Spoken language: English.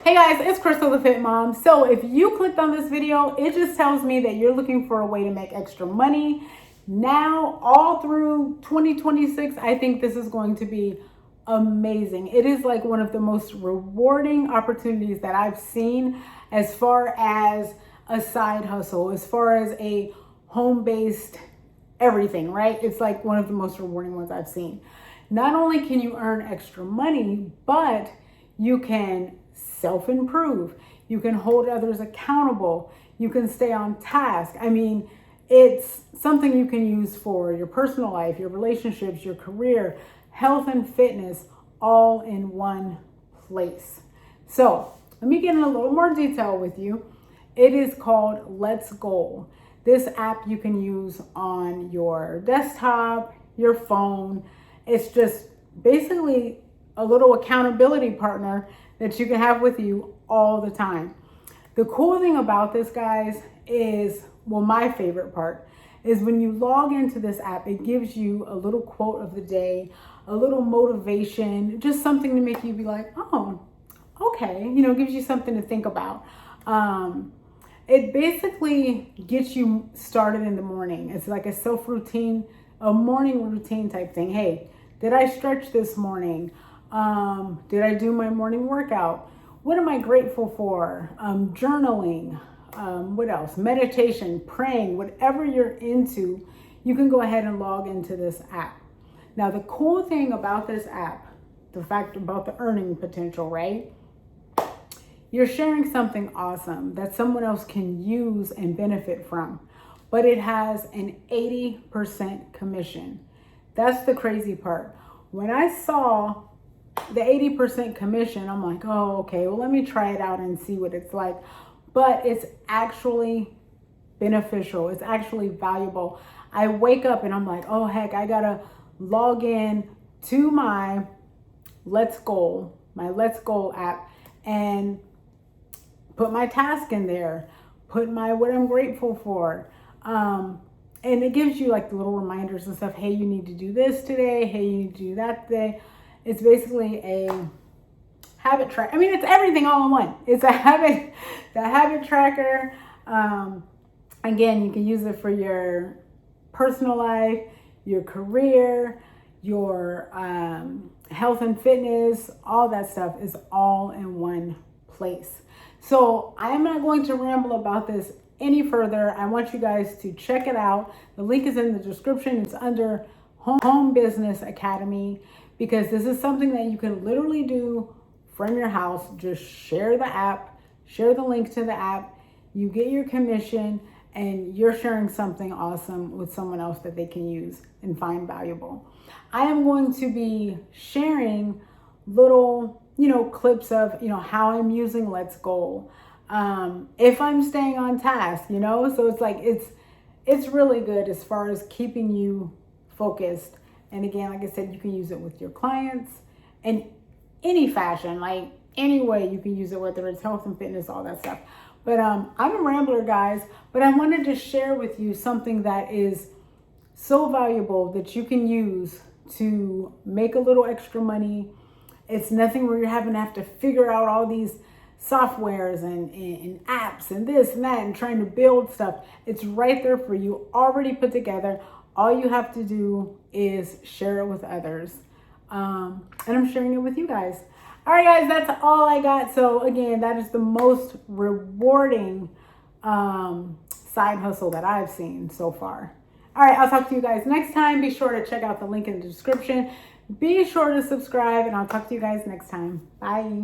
Hey guys, it's Crystal the Fit Mom. So if you clicked on this video, it just tells me that you're looking for a way to make extra money. Now, all through 2026, I think this is going to be amazing. It is like one of the most rewarding opportunities that I've seen as far as a side hustle, as far as a home-based everything, right? It's like one of the most rewarding ones I've seen. Not only can you earn extra money, but you can self-improve. You can hold others accountable. You can stay on task. I mean, it's something you can use for your personal life, your relationships, your career, health and fitness, all in one place. So let me get in a little more detail with you. It is called Let's Goal. This app you can use on your desktop, your phone. It's just basically a little accountability partner that you can have with you all the time. The cool thing about this, guys, is, well, my favorite part is when you log into this app, it gives you a little quote of the day, a little motivation, just something to make you be like, oh, okay, gives you something to think about. It basically gets you started in the morning. It's like a self-routine, a morning routine type thing. Hey, did I stretch this morning? Did I do my morning workout? What am I grateful for? Journaling. What else? Meditation, praying, whatever you're into, you can go ahead and log into this app. Now, the cool thing about this app, the fact about the earning potential, right? You're sharing something awesome that someone else can use and benefit from, but it has an 80% commission. That's the crazy part. When I saw the 80% commission, I'm like, oh, okay, well, let me try it out and see what it's like. But it's actually beneficial. It's actually valuable. I wake up and I'm like, oh, heck, I gotta log in to my Let's Goal app and put my task in there, put my what I'm grateful for. And it gives you like the little reminders and stuff. Hey, you need to do this today. Hey, you need to do that today. It's basically a habit track. I mean, it's everything all in one. It's the habit tracker. Again, you can use it for your personal life, your career, your health and fitness. All that stuff is all in one place. So I am not going to ramble about this any further. I want you guys to check it out. The link is in the description. It's under Home Business Academy, because this is something that you can literally do from your house. Just share the app, share the link to the app. You get your commission and you're sharing something awesome with someone else that they can use and find valuable. I am going to be sharing little clips of, how I'm using Let's Goal. If I'm staying on task, so it's like, it's really good as far as keeping you focused. And again, like I said, you can use it with your clients in any fashion, like any way you can use it, whether it's health and fitness, all that stuff. But I'm a rambler, guys, but I wanted to share with you something that is so valuable that you can use to make a little extra money. It's nothing where you're having to figure out all these softwares and apps and this and that and trying to build stuff. It's right there for you, already put together. All you have to do is share it with others. And I'm sharing it with you guys. All right, guys, that's all I got. So again, that is the most rewarding side hustle that I've seen so far. All right, I'll talk to you guys next time. Be sure to check out the link in the description. Be sure to subscribe, and I'll talk to you guys next time. Bye.